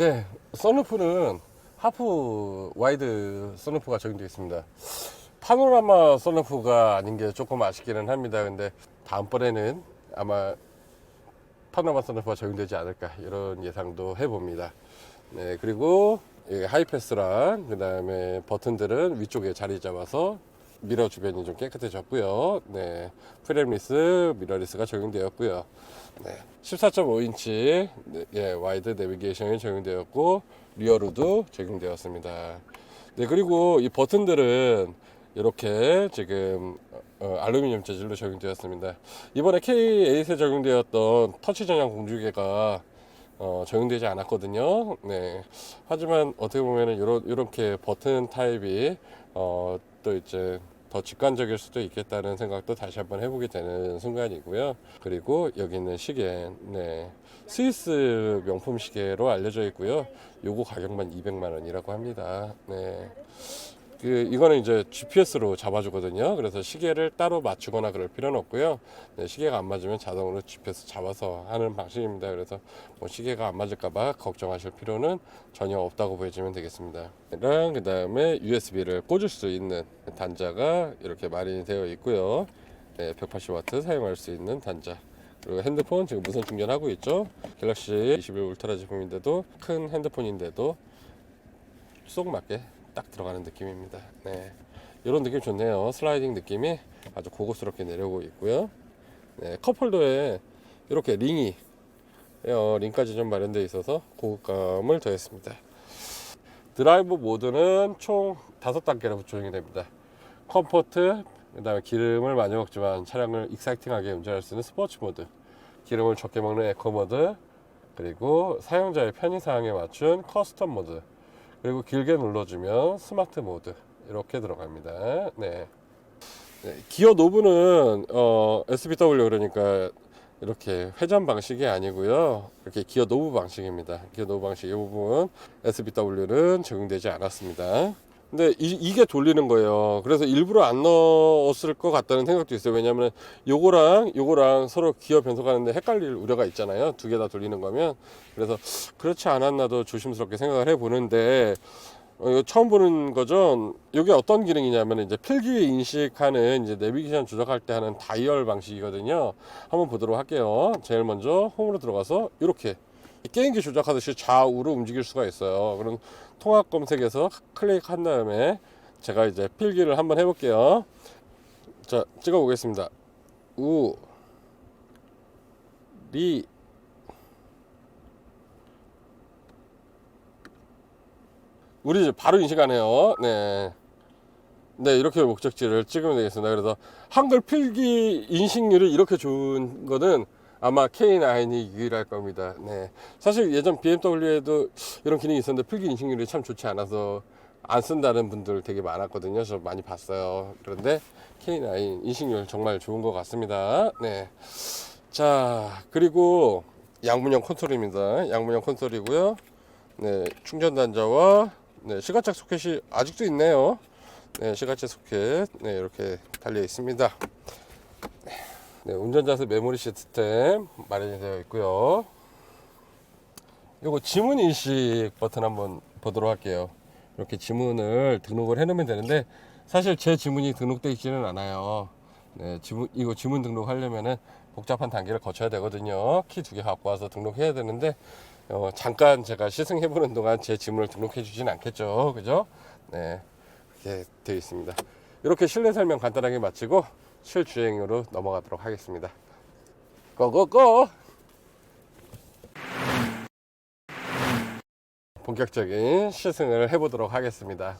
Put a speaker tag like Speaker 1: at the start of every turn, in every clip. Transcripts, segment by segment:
Speaker 1: 네, 썬루프는 하프 와이드 썬루프가 적용되어 있습니다. 파노라마 썬루프가 아닌 게 조금 아쉽기는 합니다. 근데 다음번에는 아마 파노라마 썬루프가 적용되지 않을까 이런 예상도 해봅니다. 네, 그리고 하이패스랑 그 다음에 버튼들은 위쪽에 자리 잡아서 미러 주변이 좀 깨끗해졌고요. 네, 프레임리스, 미러리스가 적용되었고요. 네, 14.5인치 와이드 내비게이션이 적용되었고 리어로도 적용되었습니다. 네, 그리고 이 버튼들은 이렇게 지금 알루미늄 재질로 적용되었습니다. 이번에 K8에 적용되었던 터치 전용 공조기가 적용되지 않았거든요. 네. 하지만 어떻게 보면은 이렇게 버튼 타입이 또 이제 더 직관적일 수도 있겠다는 생각도 다시 한번 해보게 되는 순간이고요. 그리고 여기 있는 시계, 네, 스위스 명품 시계로 알려져 있고요. 요거 가격만 200만 원이라고 합니다. 네. 이거는 이제 GPS로 잡아주거든요. 그래서 시계를 따로 맞추거나 그럴 필요는 없고요. 네, 시계가 안 맞으면 자동으로 GPS 잡아서 하는 방식입니다. 그래서 뭐 시계가 안 맞을까봐 걱정하실 필요는 전혀 없다고 보여주면 되겠습니다. 그 다음에 USB를 꽂을 수 있는 단자가 이렇게 마련이 되어 있고요. 네, 180W 사용할 수 있는 단자. 그리고 핸드폰 지금 무선 충전하고 있죠. 갤럭시 21 울트라 제품인데도 큰 핸드폰인데도 쏙 맞게 딱 들어가는 느낌입니다. 네, 이런 느낌 좋네요. 슬라이딩 느낌이 아주 고급스럽게 내려오고 있고요. 네, 컵홀더에 이렇게 링까지 좀 마련되어 있어서 고급감을 더했습니다. 드라이브 모드는 총 5단계로 조정이 됩니다. 컴포트, 그 다음에 기름을 많이 먹지만 차량을 익사이팅하게 운전할 수 있는 스포츠 모드, 기름을 적게 먹는 에코 모드, 그리고 사용자의 편의사항에 맞춘 커스텀 모드, 그리고 길게 눌러주면 스마트 모드 이렇게 들어갑니다. 네. 네, 기어 노브는 SBW 그러니까 이렇게 회전 방식이 아니고요. 이렇게 기어 노브 방식입니다. 기어 노브 방식 이 부분 SBW는 적용되지 않았습니다. 근데 이게 돌리는 거예요. 그래서 일부러 안 넣었을 것 같다는 생각도 있어요. 왜냐하면 요거랑 서로 기어 변속하는데 헷갈릴 우려가 있잖아요. 두 개 다 돌리는 거면. 그래서 그렇지 않았나도 조심스럽게 생각을 해보는데 이거 처음 보는 거죠. 이게 어떤 기능이냐면 이제 필기 인식하는 이제 내비게이션 조작할 때 하는 다이얼 방식이거든요. 한번 보도록 할게요. 제일 먼저 홈으로 들어가서 이렇게 게임기 조작하듯이 좌우로 움직일 수가 있어요. 그럼 통합 검색에서 클릭한 다음에 제가 이제 필기를 한번 해볼게요. 자, 찍어 보겠습니다. 우, 리, 우리 이제 바로 인식하네요. 네. 네, 이렇게 목적지를 찍으면 되겠습니다. 그래서 한글 필기 인식률이 이렇게 좋은 거는 아마 K9이 유일할 겁니다. 네. 사실 예전 BMW에도 이런 기능이 있었는데 필기 인식률이 참 좋지 않아서 안 쓴다는 분들 되게 많았거든요. 저 많이 봤어요. 그런데 K9 인식률 정말 좋은 것 같습니다. 네. 자, 그리고 양문형 콘솔입니다. 양문형 콘솔이고요. 네, 충전 단자와 네, 시가착 소켓이 아직도 있네요. 네, 시가체 소켓 네, 이렇게 달려 있습니다. 네, 운전자석 메모리 시스템 마련이 되어 있고요. 요거 지문 인식 버튼 한번 보도록 할게요. 이렇게 지문을 등록을 해 놓으면 되는데 사실 제 지문이 등록되어 있지는 않아요. 네, 이거 지문 등록하려면은 복잡한 단계를 거쳐야 되거든요. 키 2개 갖고 와서 등록해야 되는데 잠깐 제가 시승해 보는 동안 제 지문을 등록해 주진 않겠죠. 그죠? 네, 이렇게 되어 있습니다. 이렇게 실내 설명 간단하게 마치고 실주행으로 넘어가도록 하겠습니다. 고고고! 본격적인 시승을 해보도록 하겠습니다.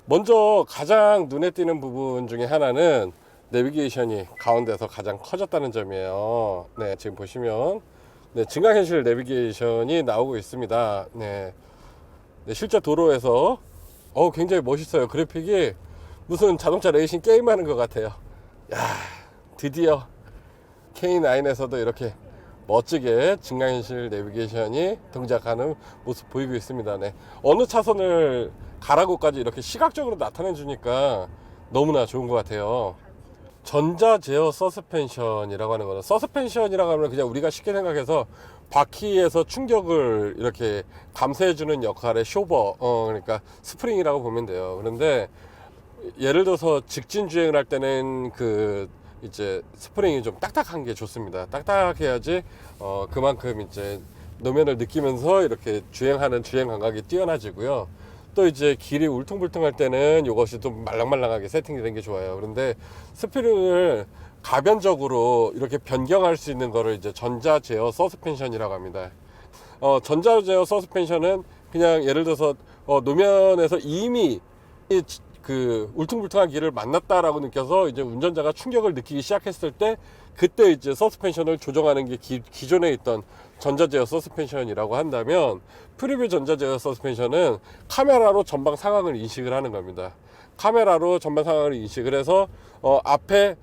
Speaker 1: 먼저 가장 눈에 띄는 부분 중에 하나는 내비게이션이 가운데서 가장 커졌다는 점이에요. 네, 지금 보시면 네, 증강현실 내비게이션이 나오고 있습니다. 네, 네, 실제 도로에서 굉장히 멋있어요. 그래픽이 무슨 자동차 레이싱 게임하는 것 같아요. 야, 드디어 K9에서도 이렇게 멋지게 증강현실 내비게이션이 동작하는 모습 보이고 있습니다. 네. 어느 차선을 가라고까지 이렇게 시각적으로 나타내 주니까 너무나 좋은 것 같아요. 전자 제어 서스펜션이라고 하는 거는, 서스펜션이라고 하면 그냥 우리가 쉽게 생각해서 바퀴에서 충격을 이렇게 감쇄해주는 역할의 쇼버, 그러니까 스프링이라고 보면 돼요. 그런데 예를 들어서 직진 주행을 할 때는 그 이제 스프링이 좀 딱딱한 게 좋습니다. 딱딱해야지 그만큼 이제 노면을 느끼면서 이렇게 주행하는 주행 감각이 뛰어나지고요. 또 이제 길이 울퉁불퉁할 때는 이것이 좀 말랑말랑하게 세팅이 된 게 좋아요. 그런데 스프링을 가변적으로 이렇게 변경할 수 있는 거를 이제 전자 제어 서스펜션이라고 합니다. 전자 제어 서스펜션은 그냥 예를 들어서 노면에서 이미 그 울퉁불퉁한 길을 만났다라고 느껴서 이제 운전자가 충격을 느끼기 시작했을 때, 그때 이제 서스펜션을 조정하는 게 기존에 있던 전자제어 서스펜션이라고 한다면, 프리뷰 전자제어 서스펜션은 카메라로 전방 상황을 인식을 하는 겁니다. 카메라로 전방 상황을 인식을 해서 앞에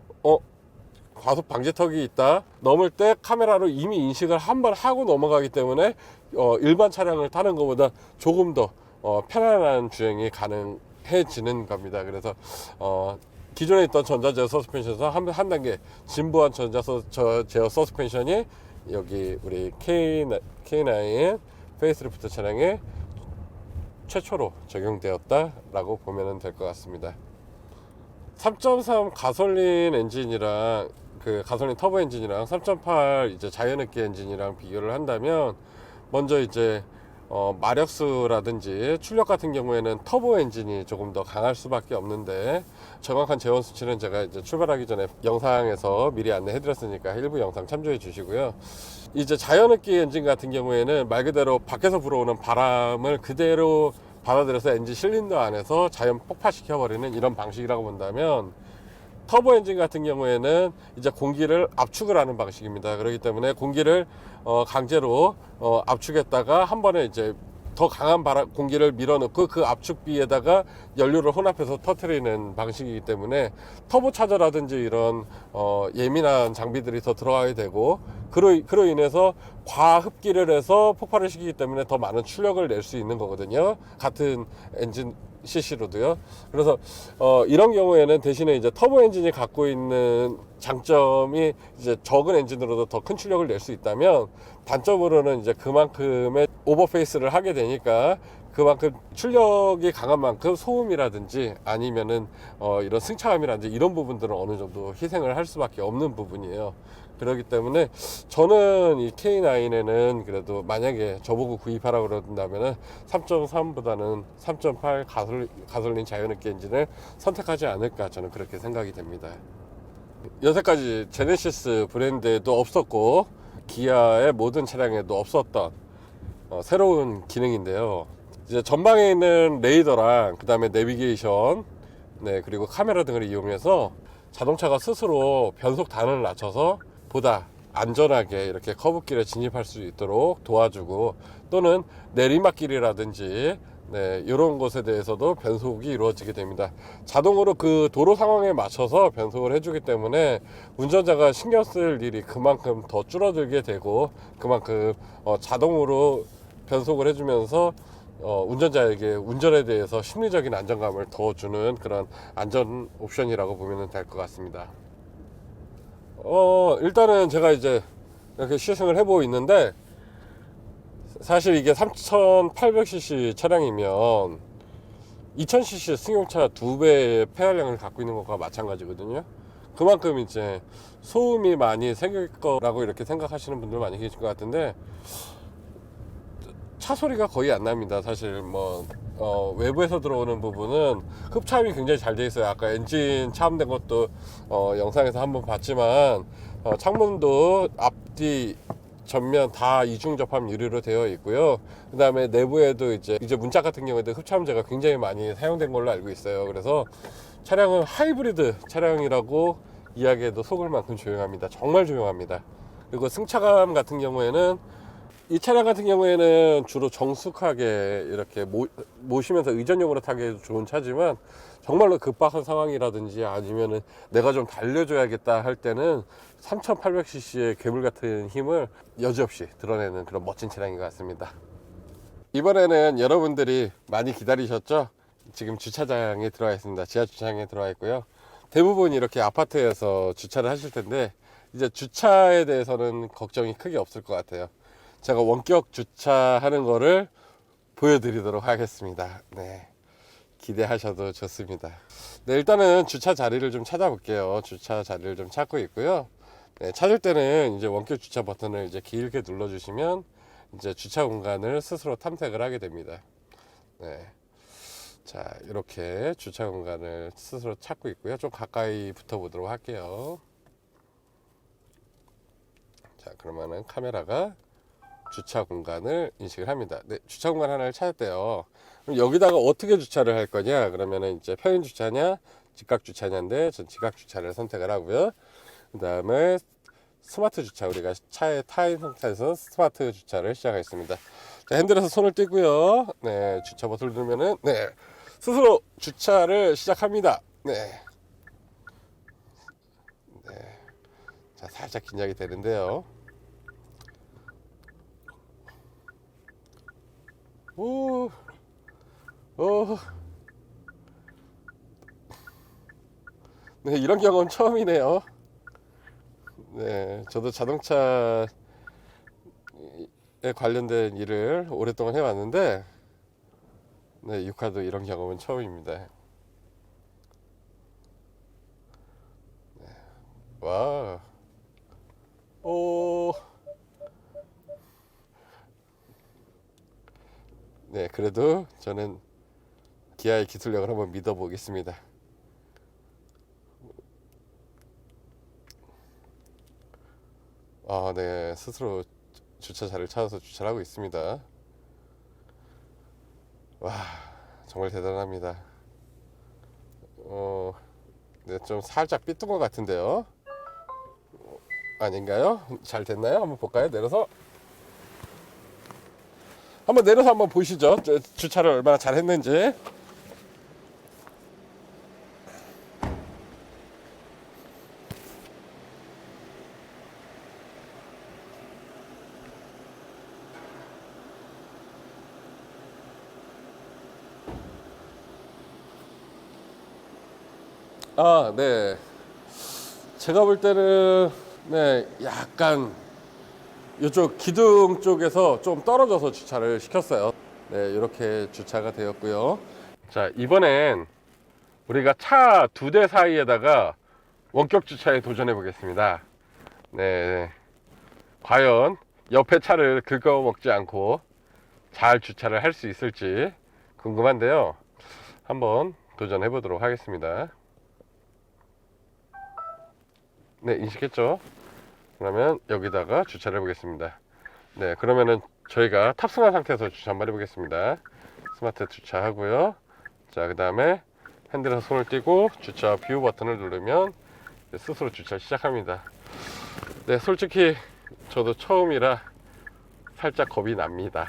Speaker 1: 과속 방지턱이 있다, 넘을 때 카메라로 이미 인식을 한번 하고 넘어가기 때문에 일반 차량을 타는 것보다 조금 더 편안한 주행이 가능해지는 겁니다. 그래서 기존에 있던 전자제어 서스펜션에서 한 단계 진보한 제어 서스펜션이 여기 우리 K9 페이스리프트 차량에 최초로 적용되었다라고 보면 될 것 같습니다. 3.3 가솔린 엔진이랑 그 가솔린 터보 엔진이랑 3.8 이제 자연흡기 엔진이랑 비교를 한다면, 먼저 이제 마력수라든지 출력 같은 경우에는 터보 엔진이 조금 더 강할 수밖에 없는데, 정확한 제원 수치는 제가 이제 출발하기 전에 영상에서 미리 안내해 드렸으니까 일부 영상 참조해 주시고요. 이제 자연흡기 엔진 같은 경우에는 말 그대로 밖에서 불어오는 바람을 그대로 받아들여서 엔진 실린더 안에서 자연 폭파시켜 버리는 이런 방식이라고 본다면, 터보 엔진 같은 경우에는 이제 공기를 압축을 하는 방식입니다. 그렇기 때문에 공기를 강제로 압축했다가 한 번에 이제 더 강한 공기를 밀어넣고 그 압축비에다가 연료를 혼합해서 터트리는 방식이기 때문에 터보 차저라든지 이런 예민한 장비들이 더 들어가게 되고, 그로 인해서 과흡기를 해서 폭발을 시키기 때문에 더 많은 출력을 낼 수 있는 거거든요. 같은 엔진 CC로도요. 그래서 이런 경우에는 대신에 이제 터보 엔진이 갖고 있는 장점이 이제 적은 엔진으로도 더 큰 출력을 낼 수 있다면, 단점으로는 이제 그만큼의 오버페이스를 하게 되니까 그만큼 출력이 강한 만큼 소음이라든지 아니면은 이런 승차감이라든지 이런 부분들은 어느 정도 희생을 할 수밖에 없는 부분이에요. 그렇기 때문에 저는 이 K9에는 그래도 만약에 저보고 구입하라고 그런다면은 3.3보다는 3.8 가솔린 자연흡기 엔진을 선택하지 않을까, 저는 그렇게 생각이 됩니다. 여태까지 제네시스 브랜드에도 없었고 기아의 모든 차량에도 없었던 새로운 기능인데요. 이제 전방에 있는 레이더랑 그 다음에 내비게이션, 네, 그리고 카메라 등을 이용해서 자동차가 스스로 변속 단을 낮춰서 보다 안전하게 이렇게 커브길에 진입할 수 있도록 도와주고, 또는 내리막길이라든지 네, 이런 곳에 대해서도 변속이 이루어지게 됩니다. 자동으로 그 도로 상황에 맞춰서 변속을 해주기 때문에 운전자가 신경 쓸 일이 그만큼 더 줄어들게 되고, 그만큼 자동으로 변속을 해주면서 운전자에게 운전에 대해서 심리적인 안정감을 더 주는 그런 안전 옵션이라고 보면 될 것 같습니다. 일단은 제가 이제 이렇게 시승을 해보고 있는데, 사실 이게 3800cc 차량이면 2000cc 승용차 2배의 폐활량을 갖고 있는 것과 마찬가지거든요. 그만큼 이제 소음이 많이 생길 거라고 이렇게 생각하시는 분들 많이 계실 것 같은데, 차 소리가 거의 안 납니다. 사실 뭐 외부에서 들어오는 부분은 흡차음이 굉장히 잘 돼 있어요. 아까 엔진 차음된 것도 영상에서 한번 봤지만, 창문도 앞뒤 전면 다 이중 접합 유리로 되어 있고요. 그 다음에 내부에도 이제 문짝 같은 경우에도 흡차음제가 굉장히 많이 사용된 걸로 알고 있어요. 그래서 차량은 하이브리드 차량이라고 이야기해도 속을 만큼 조용합니다. 정말 조용합니다. 그리고 승차감 같은 경우에는, 이 차량 같은 경우에는 주로 정숙하게 이렇게 모시면서 의전용으로 타기 좋은 차지만, 정말로 급박한 상황이라든지 아니면은 내가 좀 달려줘야겠다 할 때는 3800cc의 괴물 같은 힘을 여지없이 드러내는 그런 멋진 차량인 것 같습니다. 이번에는 여러분들이 많이 기다리셨죠? 지금 주차장에 들어와 있습니다. 지하 주차장에 들어와 있고요. 대부분 이렇게 아파트에서 주차를 하실 텐데 이제 주차에 대해서는 걱정이 크게 없을 것 같아요. 제가 원격 주차하는 거를 보여드리도록 하겠습니다. 네, 기대하셔도 좋습니다. 네, 일단은 주차 자리를 좀 찾아볼게요. 주차 자리를 좀 찾고 있고요. 네, 찾을 때는 이제 원격 주차 버튼을 이제 길게 눌러주시면 이제 주차 공간을 스스로 탐색을 하게 됩니다. 네. 자, 이렇게 주차 공간을 스스로 찾고 있고요. 좀 가까이 붙어 보도록 할게요. 자, 그러면은 카메라가 주차 공간을 인식을 합니다. 네, 주차 공간 하나를 찾았대요. 그럼 여기다가 어떻게 주차를 할 거냐? 그러면은 이제 편의 주차냐, 직각 주차냐인데 전 직각 주차를 선택을 하고요. 그 다음에 스마트 주차, 우리가 차에 타 있는 상태에서 스마트 주차를 시작하겠습니다. 자, 핸들에서 손을 떼고요. 네, 주차 버튼을 누르면은 네, 스스로 주차를 시작합니다. 네. 네. 자, 살짝 긴장이 되는데요. 오, 오. 네, 이런 경험은 처음이네요. 네, 저도 자동차에 관련된 일을 오랫동안 해왔는데, 네, 유카도 이런 경험은 처음입니다. 와, 오, 네, 그래도 저는 기아의 기술력을 한번 믿어보겠습니다. 아, 네, 스스로 주차자를 찾아서 주차를 하고 있습니다. 와, 정말 대단합니다. 어, 네, 좀 살짝 삐뚤은 것 같은데요. 아닌가요? 잘 됐나요? 한번 볼까요? 내려서 한번 보시죠. 주차를 얼마나 잘 했는지. 아, 네. 제가 볼 때는 네, 약간 이쪽 기둥 쪽에서 좀 떨어져서 주차를 시켰어요. 네, 이렇게 주차가 되었고요. 자, 이번엔 우리가 차 두 대 사이에다가 원격 주차에 도전해 보겠습니다. 네, 과연 옆에 차를 긁어먹지 않고 잘 주차를 할 수 있을지 궁금한데요. 한번 도전해 보도록 하겠습니다. 네, 인식했죠? 그러면 여기다가 주차를 해 보겠습니다. 네, 그러면은 저희가 탑승한 상태에서 주차 한번 해보겠습니다. 스마트 주차하고요. 자, 그 다음에 핸들에서 손을 떼고 주차 뷰 버튼을 누르면 스스로 주차 시작합니다. 네, 솔직히 저도 처음이라 살짝 겁이 납니다.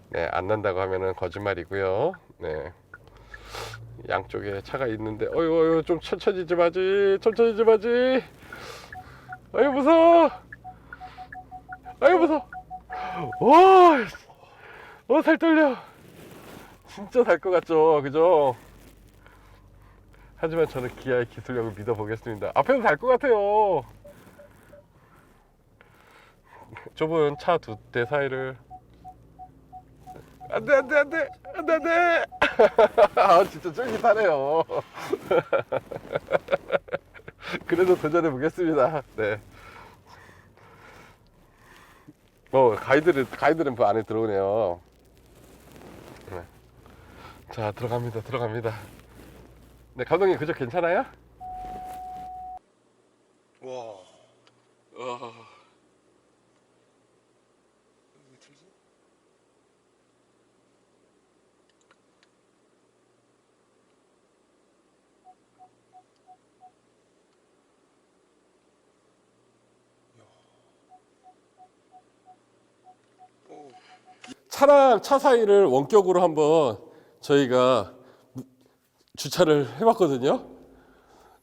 Speaker 1: 네, 안 난다고 하면은 거짓말이고요. 네, 양쪽에 차가 있는데 어휴 좀 천천히 좀 하지, 천천히 좀 하지. 어휴 무서워, 어휴 무서워. 와, 살 떨려. 진짜 살 것 같죠, 그죠? 하지만 저는 기아의 기술력을 믿어보겠습니다. 앞에서 살 것 같아요. 좁은 차 두 대 사이를 안돼 안돼 안돼 안돼 안돼. 아 진짜 쫄깃하네요. 그래도 도전해 보겠습니다. 네. 가이드는 그 안에 들어오네요. 네. 자, 들어갑니다 들어갑니다. 네, 감독님 그저 괜찮아요?
Speaker 2: 와,
Speaker 1: 어...
Speaker 2: 왜 틀지? 오,
Speaker 1: 차랑 차 사이를 원격으로 한번 저희가 주차를 해봤거든요.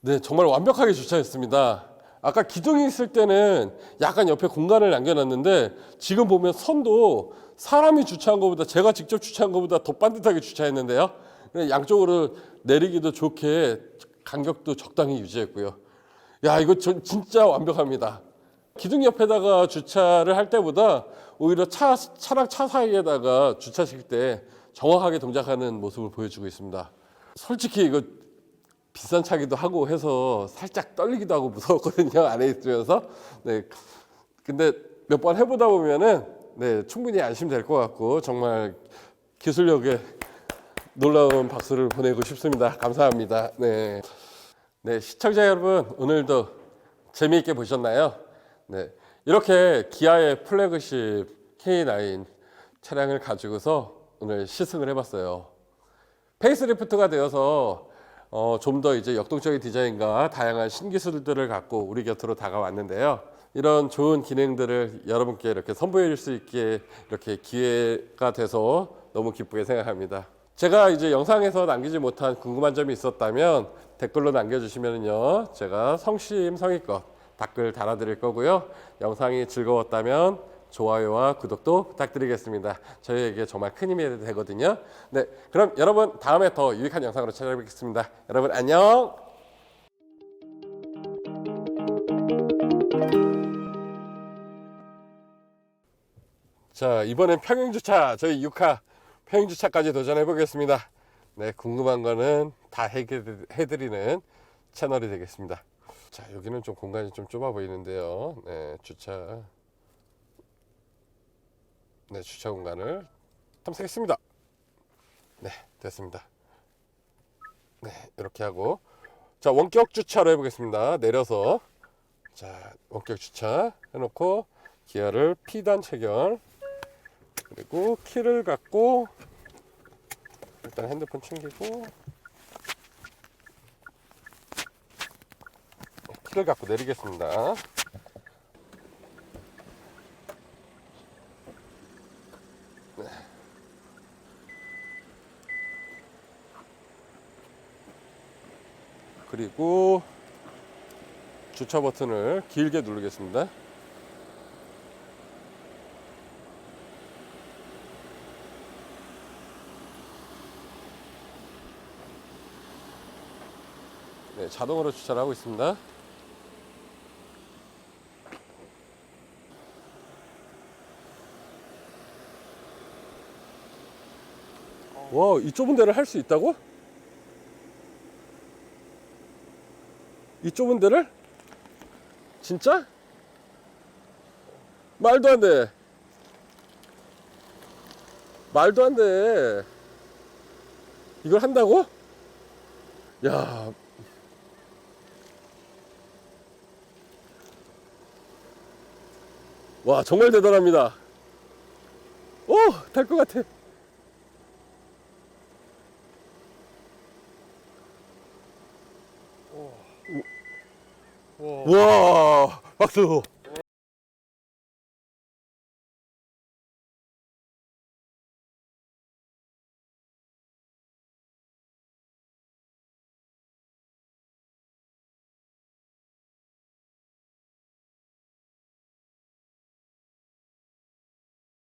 Speaker 1: 네, 정말 완벽하게 주차했습니다. 아까 기둥이 있을 때는 약간 옆에 공간을 남겨놨는데 지금 보면 선도 사람이 주차한 것보다 제가 직접 주차한 것보다 더 반듯하게 주차했는데요. 양쪽으로 내리기도 좋게 간격도 적당히 유지했고요. 야, 이거 진짜 완벽합니다. 기둥 옆에다가 주차를 할 때보다 오히려 차랑 차 사이에다가 주차시킬 때 정확하게 동작하는 모습을 보여주고 있습니다. 솔직히 이거 비싼 차기도 하고 해서 살짝 떨리기도 하고 무서웠거든요. 안에 있으면서. 네. 근데 몇 번 해보다 보면은 네, 충분히 안심될 것 같고 정말 기술력에 놀라운 박수를 보내고 싶습니다. 감사합니다. 네. 네, 시청자 여러분, 오늘도 재미있게 보셨나요? 네. 이렇게 기아의 플래그십 K9 차량을 가지고서 오늘 시승을 해봤어요. 페이스리프트가 되어서 좀 더 이제 역동적인 디자인과 다양한 신기술들을 갖고 우리 곁으로 다가왔는데요. 이런 좋은 기능들을 여러분께 이렇게 선보여 줄 수 있게 이렇게 기회가 돼서 너무 기쁘게 생각합니다. 제가 이제 영상에서 남기지 못한 궁금한 점이 있었다면 댓글로 남겨주시면요, 제가 성심성의껏 댓글 달아드릴 거고요. 영상이 즐거웠다면 좋아요와 구독도 부탁드리겠습니다. 저희에게 정말 큰 힘이 되거든요. 네, 그럼 여러분 다음에 더 유익한 영상으로 찾아뵙겠습니다. 여러분 안녕. 자, 이번엔 평행주차, 저희 6화 평행주차까지 도전해 보겠습니다. 네, 궁금한 거는 다 해드리는 채널이 되겠습니다. 자, 여기는 좀 공간이 좀 좁아 보이는데요. 네, 주차 공간을 탐색했습니다. 네, 됐습니다. 네, 이렇게 하고, 자, 원격 주차로 해보겠습니다. 내려서, 자, 원격 주차 해놓고 기아를 P단 체결, 그리고 키를 갖고 일단 핸드폰 챙기고 키를 갖고 내리겠습니다. 네. 그리고 주차 버튼을 길게 누르겠습니다. 네, 자동으로 주차를 하고 있습니다. 와, 이 좁은 데를 할 수 있다고? 이 좁은 데를? 진짜? 말도 안 돼. 말도 안 돼. 이걸 한다고? 야. 와, 정말 대단합니다. 오, 달 것 같아. 와, 박수.